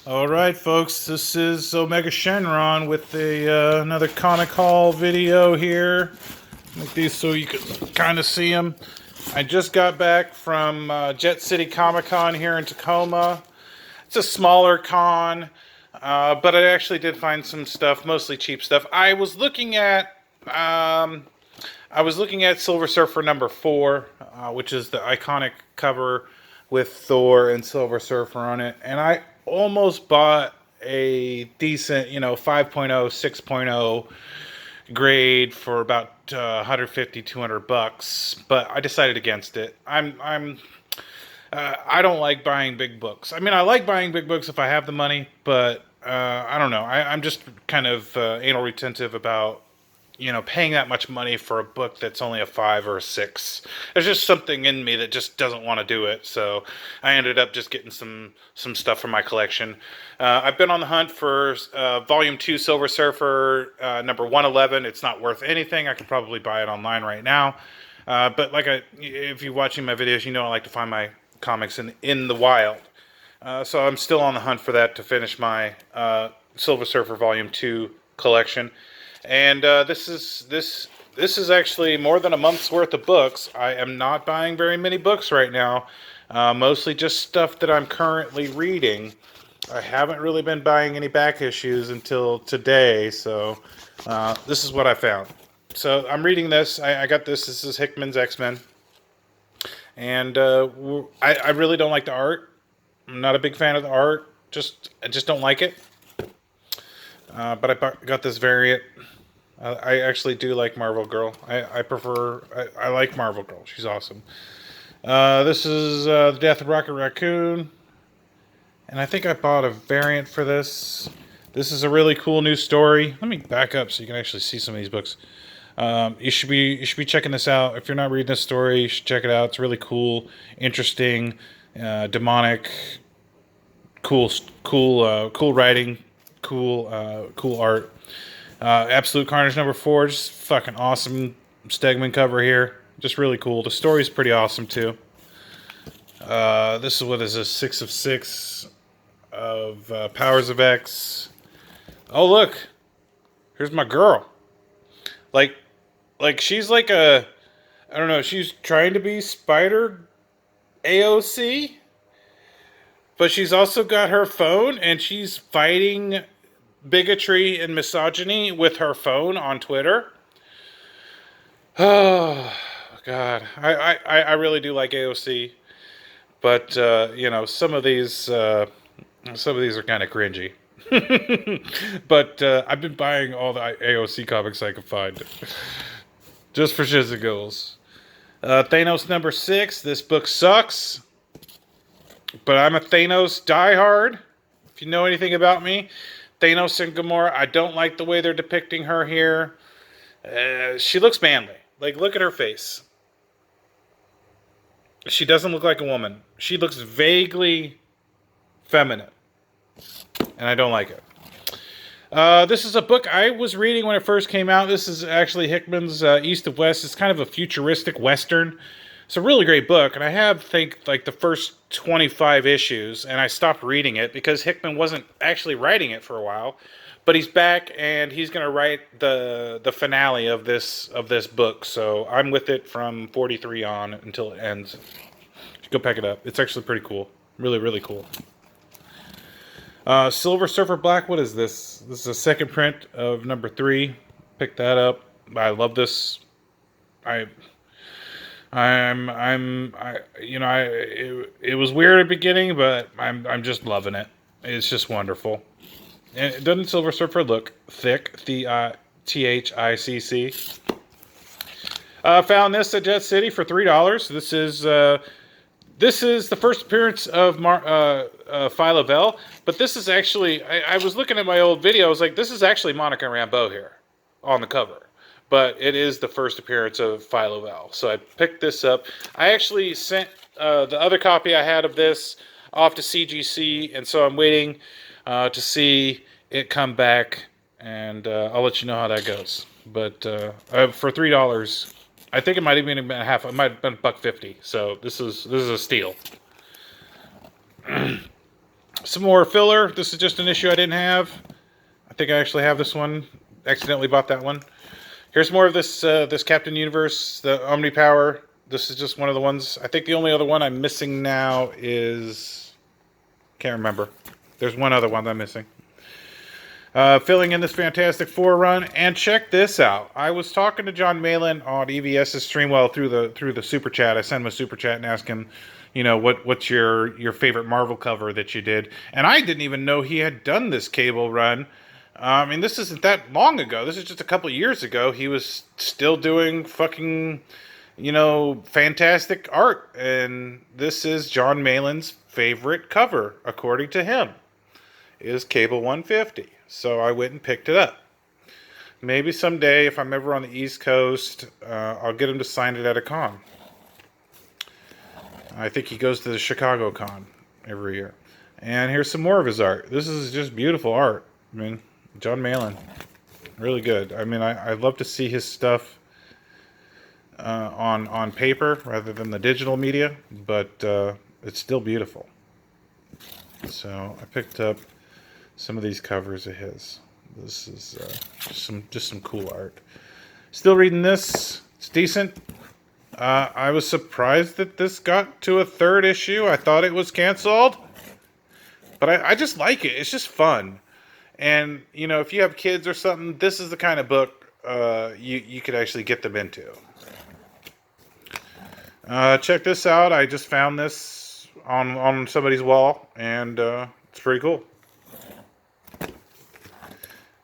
All right, folks, this is Omega Shenron with another comic haul video here. Make these so you can kind of see them. I just got back from Jet City Comic Con here in Tacoma. It's a smaller con, but I actually did find some stuff, mostly cheap stuff. I was looking at Silver Surfer number 4, which is the iconic cover with Thor and Silver Surfer on it, and I almost bought a decent, 5.0, 6.0 grade for about 150, $200, but I decided against it. I don't like buying big books. I mean, I like buying big books if I have the money, but I don't know. I'm just kind of anal retentive about paying that much money for a book that's only a 5 or a 6. There's just something in me that just doesn't want to do it. So I ended up just getting some stuff from my collection. I've been on the hunt for Volume 2 Silver Surfer number 111. It's not worth anything. I could probably buy it online right now. But if you're watching my videos, you know I like to find my comics in the wild. So I'm still on the hunt for that to finish my Silver Surfer Volume 2 collection. And this is actually more than a month's worth of books. I am not buying very many books right now, mostly just stuff that I'm currently reading. I haven't really been buying any back issues until today, so this is what I found. So I'm reading this. I got this. This is Hickman's X-Men. And I really don't like the art. I'm not a big fan of the art. I just don't like it. But I got this variant. I actually do like Marvel Girl. I like Marvel Girl. She's awesome. This is The Death of Rocket Raccoon. And I think I bought a variant for this. This is a really cool new story. Let me back up so you can actually see some of these books. You should be checking this out. If you're not reading this story, you should check it out. It's really cool, interesting, demonic, cool writing, cool art. Absolute Carnage number 4, just fucking awesome Stegman cover here. Just really cool. The story's pretty awesome too. This is what is a 6 of 6 of Powers of X. Oh look, here's my girl. Like she's like I don't know. She's trying to be Spider AOC, but she's also got her phone and she's fighting bigotry and misogyny with her phone on Twitter. Oh God, I really do like AOC, but some of these are kind of cringy. But I've been buying all the AOC comics I could find, just for shits and giggles. Thanos number 6. This book sucks, but I'm a Thanos diehard. If you know anything about me, Thanos and Gamora, I don't like the way they're depicting her here. She looks manly. Like, look at her face. She doesn't look like a woman. She looks vaguely feminine, and I don't like it. This is a book I was reading when it first came out. This is actually Hickman's East of West. It's kind of a futuristic Western. It's a really great book, and I have, like the first 25 issues, and I stopped reading it because Hickman wasn't actually writing it for a while. But he's back, and he's going to write the finale of this book. So I'm with it from 43 on until it ends. You should go pick it up. It's actually pretty cool. Really, really cool. Silver Surfer Black. What is this? This is a second print of number 3. Pick that up. I love this. It was weird at the beginning, but I'm just loving it. It's just wonderful. And doesn't Silver Surfer look thick? THICC. Found this at Jet City for $3. This is the first appearance of Phyla-Vell, but this is actually, I was looking at my old video, I was like, this is actually Monica Rambeau here on the cover. But it is the first appearance of Phyla-Vell. So I picked this up. I actually sent the other copy I had of this off to CGC, and so I'm waiting to see it come back, and I'll let you know how that goes. But for $3, I think it might even have been it might have been $1.50. So this is a steal. Some more filler. This is just an issue I didn't have. I think I actually have this one. Accidentally bought that one. Here's more of this this Captain Universe, the Omni Power. This is just one of the ones. I think the only other one I'm missing now is... Can't remember. There's one other one I'm missing. Filling in this Fantastic Four run, and check this out. I was talking to John Malin on EVS's Streamwell through the super chat. I sent him a super chat and asked him, you know, what's your favorite Marvel cover that you did, and I didn't even know he had done this Cable run. I mean, this isn't that long ago. This is just a couple years ago. He was still doing fucking, you know, fantastic art, and this is John Malin's favorite cover, according to him, is Cable 150. So I went and picked it up. Maybe someday, if I'm ever on the East Coast, I'll get him to sign it at a con. I think he goes to the Chicago Con every year. And here's some more of his art. This is just beautiful art. I mean, John Malin, really good. I mean, I'd love to see his stuff on paper rather than the digital media, but it's still beautiful. So I picked up some of these covers of his. This is just some cool art. Still reading this. It's decent. I was surprised that this got to a third issue. I thought it was canceled, but I just like it. It's just fun. And you know, if you have kids or something, this is the kind of book you could actually get them into. Check this out. I just found this on somebody's wall, and it's pretty cool.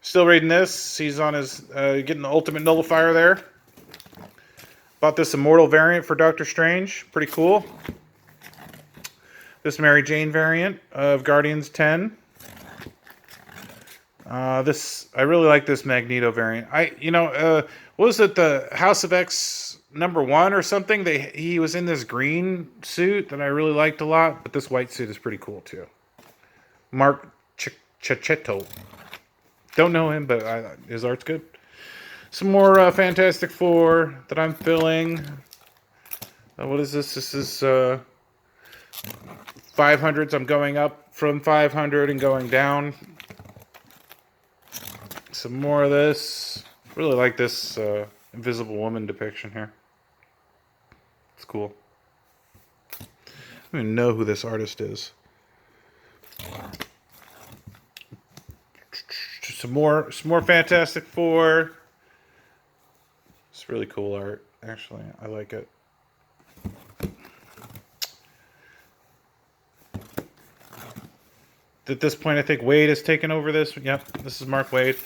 Still reading this. He's on his getting the ultimate nullifier there. Bought this Immortal variant for Doctor Strange. Pretty cool. This Mary Jane variant of Guardians 10. I really like this Magneto variant. What was it, the House of X #1 or something? He was in this green suit that I really liked a lot, but this white suit is pretty cool too. Mark Checchetto. Don't know him, but his art's good. Some more Fantastic Four that I'm filling. What is this? This is 500s. I'm going up from 500 and going down. Some more of this. Really like this Invisible Woman depiction here. It's cool. I don't even know who this artist is. Some more Fantastic Four. It's really cool art, actually. I like it. At this point, I think Wade has taken over this. Yep, this is Mark Waid.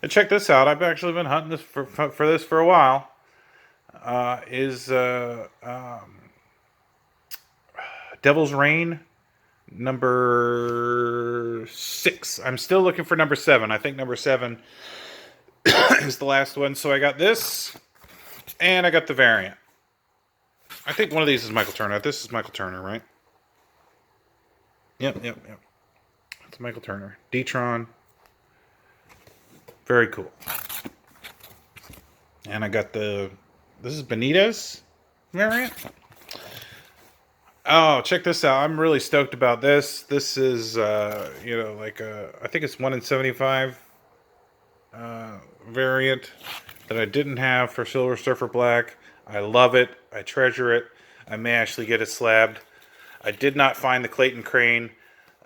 And check this out. I've actually been hunting this for this for a while. Devil's Reign number 6. I'm still looking for number 7. I think number 7 is the last one. So I got this, and I got the variant. I think one of these is Michael Turner. This is Michael Turner, right? Yep. It's Michael Turner. D-Tron. Very cool. And I got this is Benitez variant. Oh, check this out. I'm really stoked about this. This is, I think it's 1 in 75 variant that I didn't have for Silver Surfer Black. I love it. I treasure it. I may actually get it slabbed. I did not find the Clayton Crane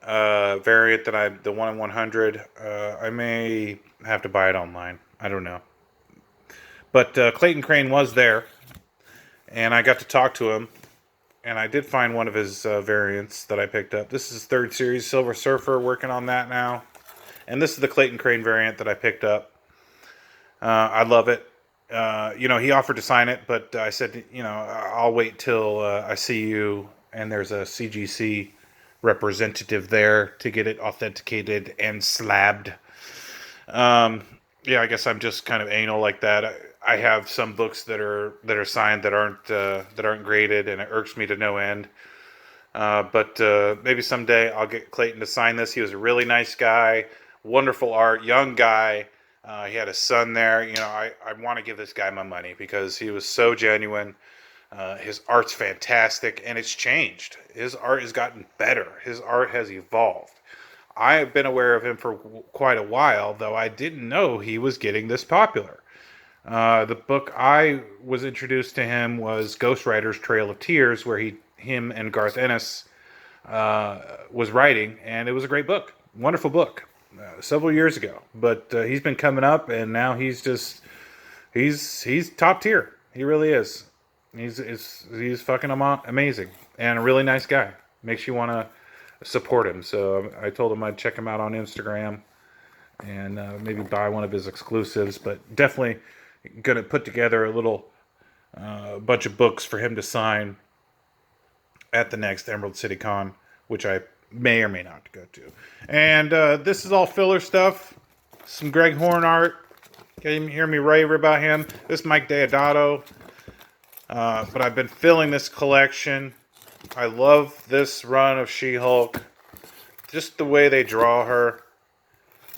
variant the 1 in 100. I may have to buy it online. I don't know. But Clayton Crane was there, and I got to talk to him. And I did find one of his variants that I picked up. This is his 3rd series, Silver Surfer, working on that now. And this is the Clayton Crane variant that I picked up. I love it. He offered to sign it, but I said, I'll wait till I see you and there's a CGC representative there to get it authenticated and slabbed. I guess I'm just kind of anal like that. I have some books that are signed that aren't graded, and it irks me to no end. But maybe someday I'll get Clayton to sign this. He was a really nice guy, wonderful art, young guy. He had a son there. I want to give this guy my money because he was so genuine. His art's fantastic, and it's changed. His art has gotten better. His art has evolved. I have been aware of him for quite a while, though I didn't know he was getting this popular. The book I was introduced to him was Ghostwriter's Trail of Tears, where him and Garth Ennis was writing, and it was a great book, wonderful book, several years ago. But he's been coming up, and now he's top tier. He really is. He's fucking amazing and a really nice guy. Makes you want to support him. So I told him I'd check him out on Instagram and maybe buy one of his exclusives. But definitely gonna put together a little bunch of books for him to sign at the next Emerald City Con, which I may or may not go to. And this is all filler stuff. Some Greg Horn art. Can you hear me rave about him? This is Mike Deodato. But I've been filling this collection. I love this run of She-Hulk. Just the way they draw her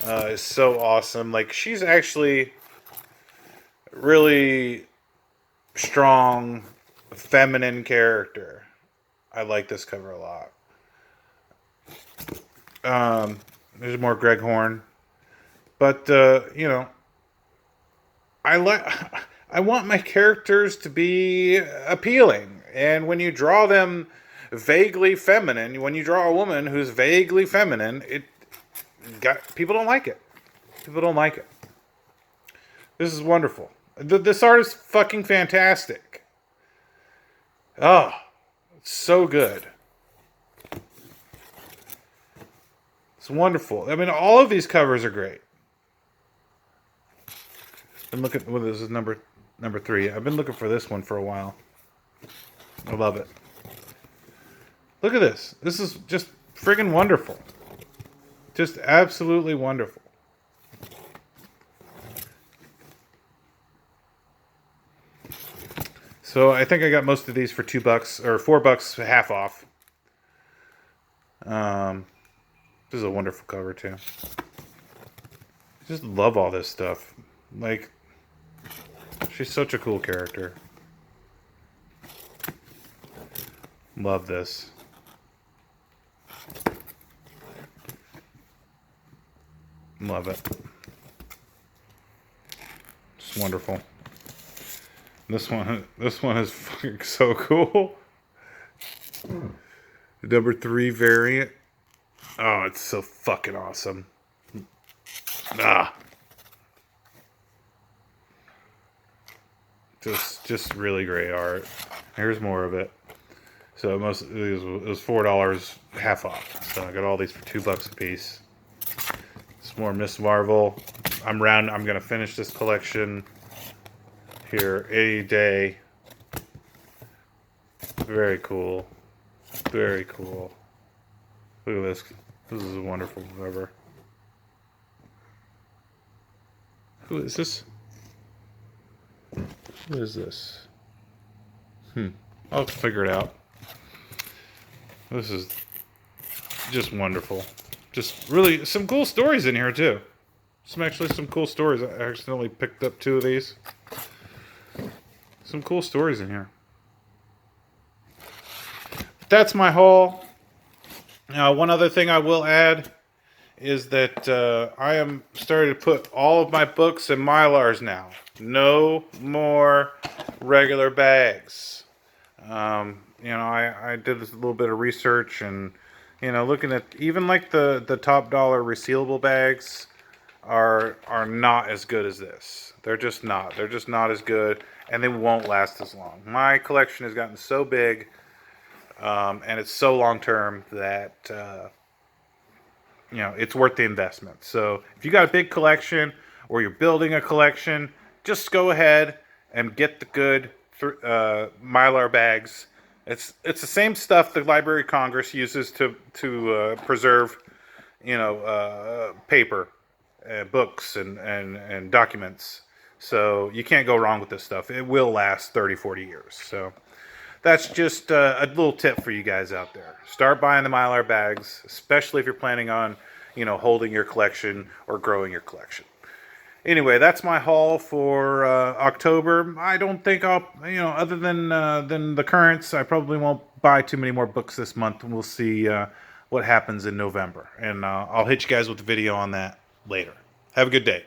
is so awesome. Like, she's actually really strong, feminine character. I like this cover a lot. There's more Greg Horn. But, I want my characters to be appealing. And when you draw them vaguely feminine, when you draw a woman who's vaguely feminine, people don't like it. People don't like it. This is wonderful. This art is fucking fantastic. Oh, it's so good. It's wonderful. I mean, all of these covers are great. And look at, well, this is number 3. I've been looking for this one for a while. I love it. Look at this. This is just friggin' wonderful. Just absolutely wonderful. So I think I got most of these for $2 or $4, half off. This is a wonderful cover too. I just love all this stuff. Like, she's such a cool character. Love this. Love it. It's wonderful. This one is fucking so cool. The number 3 variant. Oh, it's so fucking awesome. Just really great art. Here's more of it. So it was $4, half off. So I got all these for $2 a piece. It's more Miss Marvel. I'm gonna finish this collection here any day. Very cool. Very cool. Look at this. This is a wonderful cover. Who is this? Who is this? I'll figure it out. This is just wonderful. Just really some cool stories in here too. Some cool stories. I accidentally picked up 2 of these. Some cool stories in here. That's my haul. Now, one other thing I will add is that I am starting to put all of my books in Mylars now. No more regular bags. I did a little bit of research and, looking at even like the top dollar resealable bags are not as good as this. They're just not. They're just not as good, and they won't last as long. My collection has gotten so big, and it's so long term that it's worth the investment. So if you got a big collection or you're building a collection, just go ahead and get the good Mylar bags. It's the same stuff the Library of Congress uses to preserve, paper, books and documents. So you can't go wrong with this stuff. It will last 30, 40 years. So that's just a little tip for you guys out there. Start buying the Mylar bags, especially if you're planning on, holding your collection or growing your collection. Anyway, that's my haul for October. I don't think I'll, other than the currents, I probably won't buy too many more books this month. We'll see what happens in November. And I'll hit you guys with the video on that later. Have a good day.